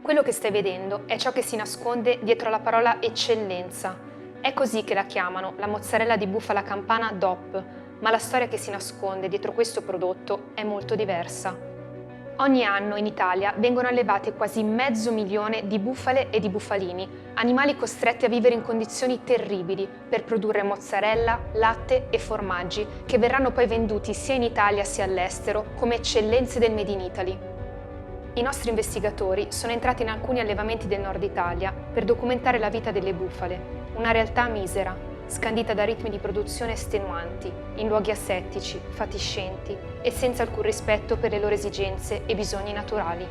Quello che stai vedendo è ciò che si nasconde dietro la parola eccellenza. È così che la chiamano la mozzarella di bufala campana DOP, ma la storia che si nasconde dietro questo prodotto è molto diversa. Ogni anno in Italia vengono allevate quasi 500.000 di bufale e di bufalini, animali costretti a vivere in condizioni terribili per produrre mozzarella, latte e formaggi che verranno poi venduti sia in Italia sia all'estero come eccellenze del Made in Italy. I nostri investigatori sono entrati in alcuni allevamenti del nord Italia per documentare la vita delle bufale, una realtà misera, scandita da ritmi di produzione estenuanti, in luoghi asettici, fatiscenti e senza alcun rispetto per le loro esigenze e bisogni naturali.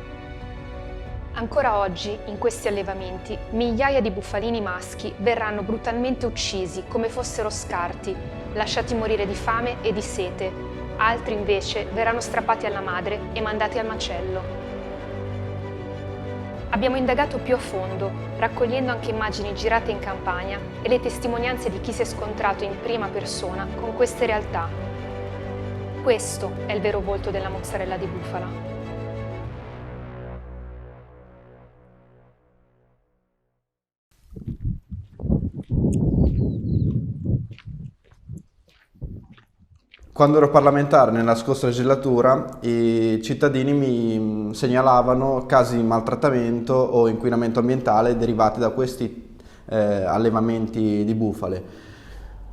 Ancora oggi, in questi allevamenti, migliaia di bufalini maschi verranno brutalmente uccisi come fossero scarti, lasciati morire di fame e di sete. Altri invece verranno strappati alla madre e mandati al macello. Abbiamo indagato più a fondo, raccogliendo anche immagini girate in campagna e le testimonianze di chi si è scontrato in prima persona con queste realtà. Questo è il vero volto della mozzarella di bufala. Quando ero parlamentare nella scorsa legislatura, i cittadini mi segnalavano casi di maltrattamento o inquinamento ambientale derivati da questi allevamenti di bufale.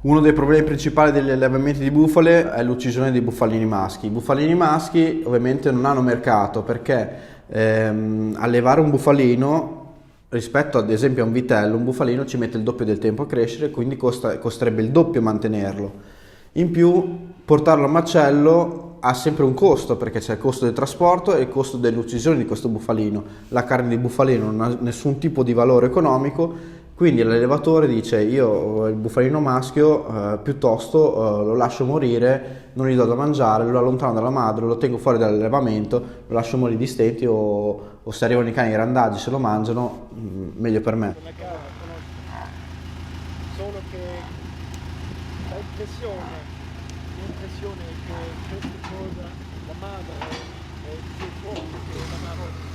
Uno dei problemi principali degli allevamenti di bufale è l'uccisione dei bufalini maschi. I bufalini maschi ovviamente non hanno mercato perché allevare un bufalino rispetto ad esempio a un vitello, un bufalino ci mette il doppio del tempo a crescere, quindi costerebbe il doppio mantenerlo. In più, portarlo al macello ha sempre un costo, perché c'è il costo del trasporto e il costo dell'uccisione di questo bufalino. La carne di bufalino non ha nessun tipo di valore economico, quindi l'allevatore dice: io il bufalino maschio piuttosto lo lascio morire, non gli do da mangiare, lo allontano dalla madre, lo tengo fuori dall'allevamento, lo lascio morire di stenti o se arrivano i cani randaggi se lo mangiano, meglio per me. Solo che l'impressione che questa cosa la madre è più forte che la madre.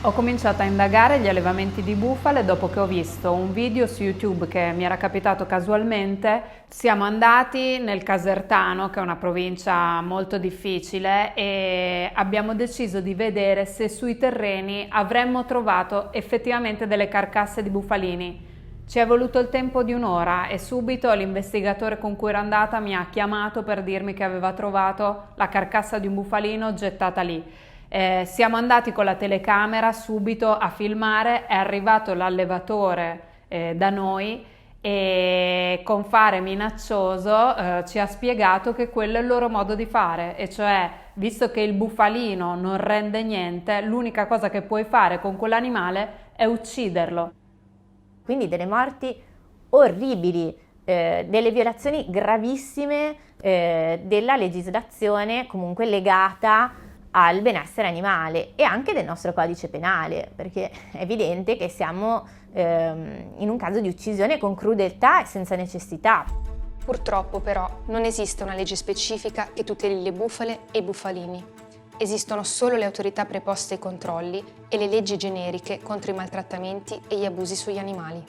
Ho cominciato a indagare gli allevamenti di bufale dopo che ho visto un video su YouTube che mi era capitato casualmente. Siamo andati nel Casertano, che è una provincia molto difficile, e abbiamo deciso di vedere se sui terreni avremmo trovato effettivamente delle carcasse di bufalini. Ci è voluto il tempo di un'ora e subito l'investigatore con cui ero andata mi ha chiamato per dirmi che aveva trovato la carcassa di un bufalino gettata lì. Siamo andati con la telecamera subito a filmare, è arrivato l'allevatore da noi e con fare minaccioso ci ha spiegato che quello è il loro modo di fare, e cioè, visto che il bufalino non rende niente, l'unica cosa che puoi fare con quell'animale è ucciderlo. Quindi delle morti orribili, delle violazioni gravissime della legislazione comunque legata al benessere animale e anche del nostro codice penale, perché è evidente che siamo in un caso di uccisione con crudeltà e senza necessità. Purtroppo però non esiste una legge specifica che tuteli le bufale e i bufalini. Esistono solo le autorità preposte ai controlli e le leggi generiche contro i maltrattamenti e gli abusi sugli animali.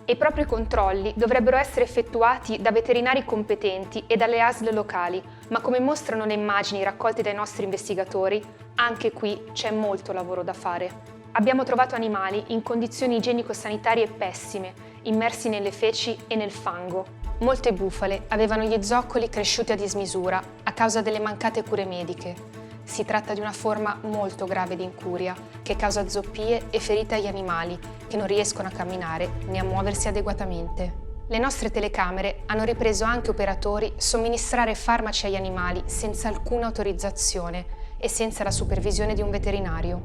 E proprio i controlli dovrebbero essere effettuati da veterinari competenti e dalle ASL locali, ma come mostrano le immagini raccolte dai nostri investigatori, anche qui c'è molto lavoro da fare. Abbiamo trovato animali in condizioni igienico-sanitarie pessime, immersi nelle feci e nel fango. Molte bufale avevano gli zoccoli cresciuti a dismisura a causa delle mancate cure mediche. Si tratta di una forma molto grave di incuria che causa zoppie e ferite agli animali che non riescono a camminare né a muoversi adeguatamente. Le nostre telecamere hanno ripreso anche operatori somministrare farmaci agli animali senza alcuna autorizzazione e senza la supervisione di un veterinario.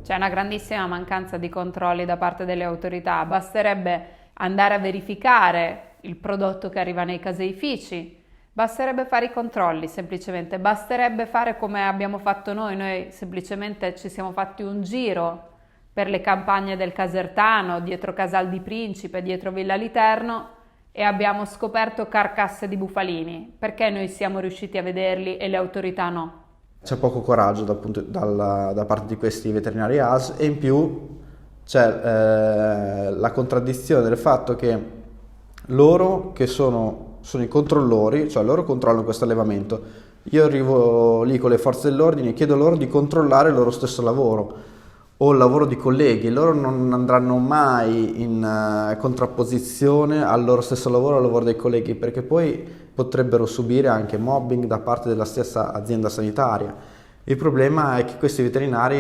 C'è una grandissima mancanza di controlli da parte delle autorità. Basterebbe andare a verificare il prodotto che arriva nei caseifici. Basterebbe fare i controlli, semplicemente, basterebbe fare come abbiamo fatto noi semplicemente ci siamo fatti un giro per le campagne del Casertano, dietro Casal di Principe, dietro Villa Literno e abbiamo scoperto carcasse di bufalini. Perché noi siamo riusciti a vederli e le autorità no? C'è poco coraggio da parte di questi veterinari AS, e in più c'è la contraddizione del fatto che loro, che sono i controllori, cioè loro controllano questo allevamento, io arrivo lì con le forze dell'ordine e chiedo loro di controllare il loro stesso lavoro o il lavoro di colleghi. Loro non andranno mai in contrapposizione al loro stesso lavoro, al lavoro dei colleghi, perché poi potrebbero subire anche mobbing da parte della stessa azienda sanitaria. Il problema è che questi veterinari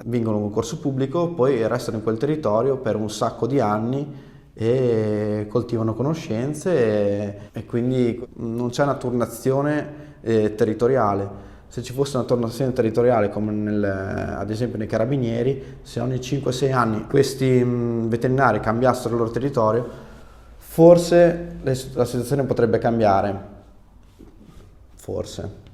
vincono un concorso pubblico, poi restano in quel territorio per un sacco di anni e coltivano conoscenze e quindi non c'è una turnazione territoriale. Se ci fosse una turnazione territoriale come ad esempio nei carabinieri, se ogni 5-6 anni questi veterinari cambiassero il loro territorio, forse la situazione potrebbe cambiare, forse.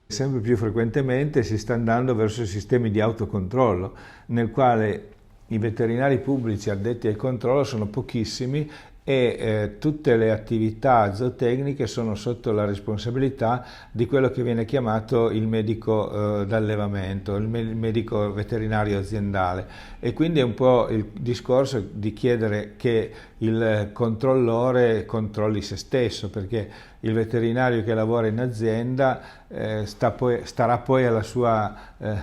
Sempre più frequentemente si sta andando verso sistemi di autocontrollo, nel quale i veterinari pubblici addetti al controllo sono pochissimi e tutte le attività zootecniche sono sotto la responsabilità di quello che viene chiamato il medico d'allevamento, il medico veterinario aziendale, e quindi è un po' il discorso di chiedere che il controllore controlli se stesso, perché il veterinario che lavora in azienda starà poi alla sua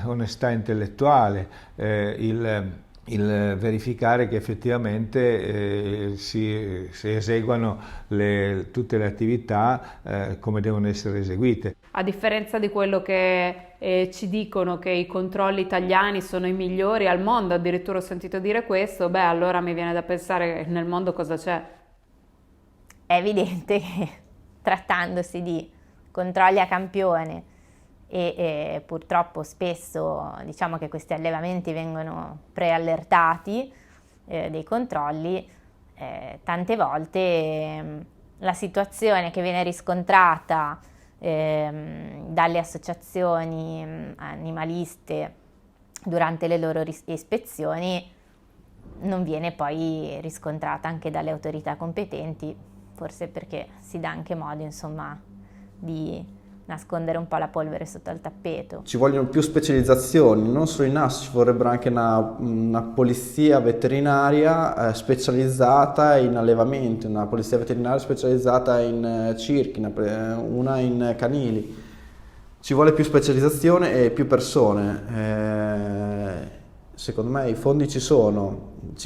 onestà intellettuale, il verificare che effettivamente si eseguano tutte le attività come devono essere eseguite. A differenza di quello che ci dicono che i controlli italiani sono i migliori al mondo, addirittura ho sentito dire questo, allora mi viene da pensare nel mondo cosa c'è. È evidente che trattandosi di controlli a campione e purtroppo spesso diciamo che questi allevamenti vengono preallertati dei controlli, tante volte la situazione che viene riscontrata dalle associazioni animaliste durante le loro ispezioni non viene poi riscontrata anche dalle autorità competenti, forse perché si dà anche modo, insomma, di nascondere un po' la polvere sotto al tappeto. Ci vogliono più specializzazioni, non solo in NAS, ci vorrebbe anche una polizia veterinaria specializzata in allevamenti, una polizia veterinaria specializzata in circhi, una in canili. Ci vuole più specializzazione e più persone. Secondo me i fondi ci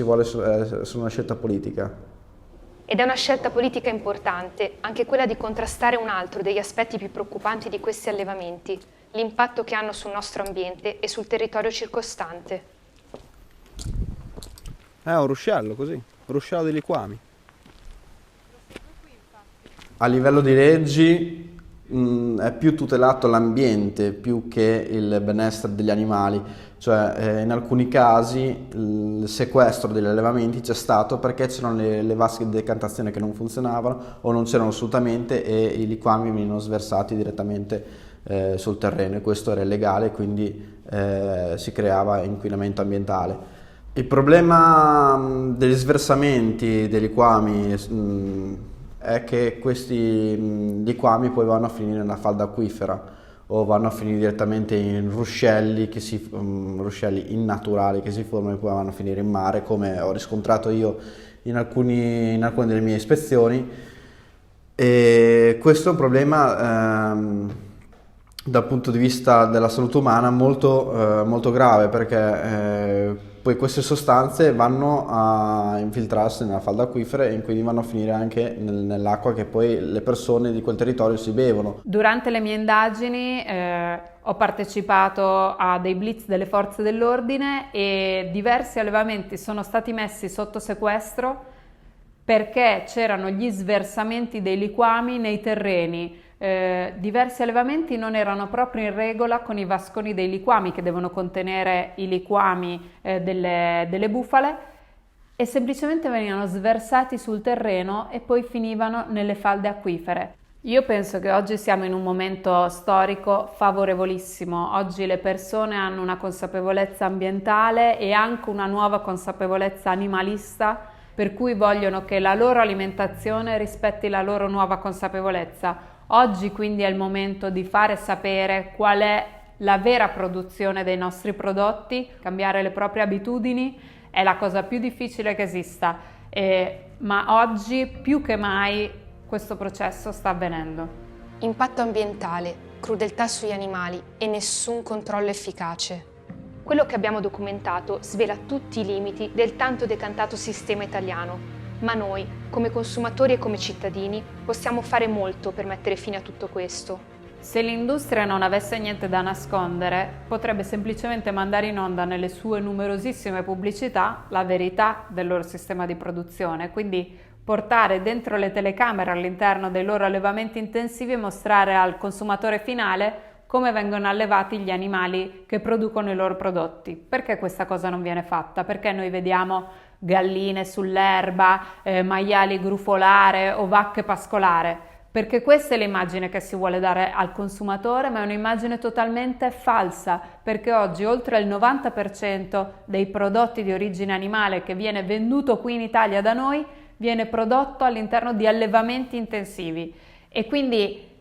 vuole solo una scelta politica. Ed è una scelta politica importante, anche quella di contrastare un altro degli aspetti più preoccupanti di questi allevamenti, l'impatto che hanno sul nostro ambiente e sul territorio circostante. È un ruscello così, un ruscello di liquami. A livello di leggi è più tutelato l'ambiente più che il benessere degli animali, cioè in alcuni casi il sequestro degli allevamenti c'è stato perché c'erano le vasche di decantazione che non funzionavano o non c'erano assolutamente e i liquami venivano sversati direttamente sul terreno, e questo era illegale, quindi si creava inquinamento ambientale. Il problema degli sversamenti dei liquami è che questi liquami poi vanno a finire nella falda acquifera o vanno a finire direttamente in ruscelli innaturali che si formano e poi vanno a finire in mare, come ho riscontrato io in alcune delle mie ispezioni. E questo è un problema dal punto di vista della salute umana molto grave, perché poi queste sostanze vanno a infiltrarsi nella falda acquifera e quindi vanno a finire anche nell'acqua che poi le persone di quel territorio si bevono. Durante le mie indagini ho partecipato a dei blitz delle forze dell'ordine e diversi allevamenti sono stati messi sotto sequestro perché c'erano gli sversamenti dei liquami nei terreni. Diversi allevamenti non erano proprio in regola con i vasconi dei liquami che devono contenere i liquami delle bufale, e semplicemente venivano sversati sul terreno e poi finivano nelle falde acquifere. Io penso che oggi siamo in un momento storico favorevolissimo. Oggi le persone hanno una consapevolezza ambientale e anche una nuova consapevolezza animalista, per cui vogliono che la loro alimentazione rispetti la loro nuova consapevolezza. Oggi quindi è il momento di fare sapere qual è la vera produzione dei nostri prodotti. Cambiare le proprie abitudini è la cosa più difficile che esista, ma oggi più che mai questo processo sta avvenendo. Impatto ambientale, crudeltà sugli animali e nessun controllo efficace. Quello che abbiamo documentato svela tutti i limiti del tanto decantato sistema italiano, ma noi, come consumatori e come cittadini, possiamo fare molto per mettere fine a tutto questo. Se l'industria non avesse niente da nascondere, potrebbe semplicemente mandare in onda nelle sue numerosissime pubblicità la verità del loro sistema di produzione, quindi portare dentro le telecamere all'interno dei loro allevamenti intensivi e mostrare al consumatore finale come vengono allevati gli animali che producono i loro prodotti. Perché questa cosa non viene fatta? Perché noi vediamo galline sull'erba, maiali grufolare o vacche pascolare? Perché questa è l'immagine che si vuole dare al consumatore, ma è un'immagine totalmente falsa, perché oggi oltre il 90% dei prodotti di origine animale che viene venduto qui in Italia da noi viene prodotto all'interno di allevamenti intensivi. E quindi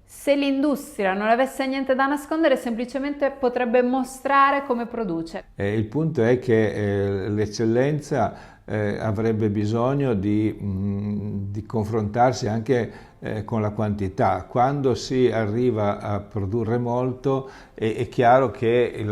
se l'industria non avesse niente da nascondere, semplicemente potrebbe mostrare come produce. Il punto è che l'eccellenza avrebbe bisogno di confrontarsi anche con la quantità. Quando si arriva a produrre molto è chiaro che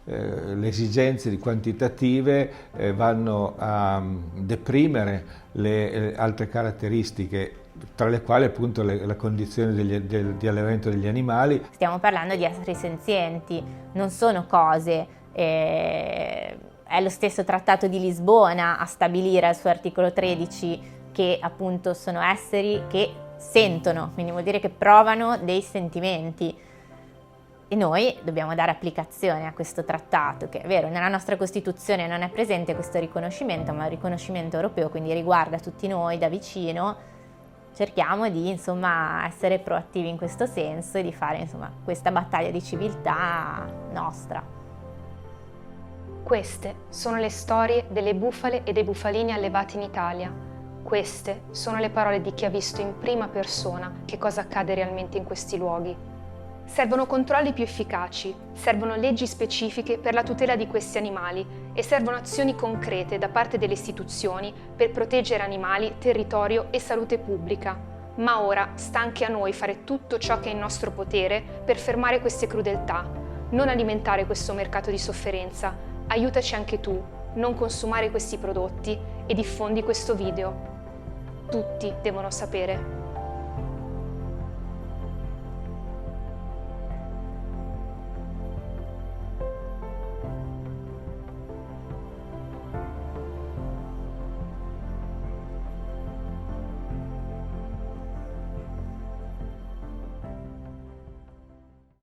le esigenze quantitative vanno a deprimere le altre caratteristiche, tra le quali appunto la condizione di allevamento degli animali. Stiamo parlando di esseri senzienti, non sono cose. È lo stesso Trattato di Lisbona a stabilire al suo articolo 13 che appunto sono esseri che sentono, quindi vuol dire che provano dei sentimenti. E noi dobbiamo dare applicazione a questo trattato, che è vero, nella nostra Costituzione non è presente questo riconoscimento, ma è un riconoscimento europeo, quindi riguarda tutti noi da vicino. Cerchiamo di essere proattivi in questo senso e di fare questa battaglia di civiltà nostra. Queste sono le storie delle bufale e dei bufalini allevati in Italia. Queste sono le parole di chi ha visto in prima persona che cosa accade realmente in questi luoghi. Servono controlli più efficaci, servono leggi specifiche per la tutela di questi animali e servono azioni concrete da parte delle istituzioni per proteggere animali, territorio e salute pubblica. Ma ora sta anche a noi fare tutto ciò che è in nostro potere per fermare queste crudeltà, non alimentare questo mercato di sofferenza. Aiutaci anche tu, non consumare questi prodotti e diffondi questo video. Tutti devono sapere.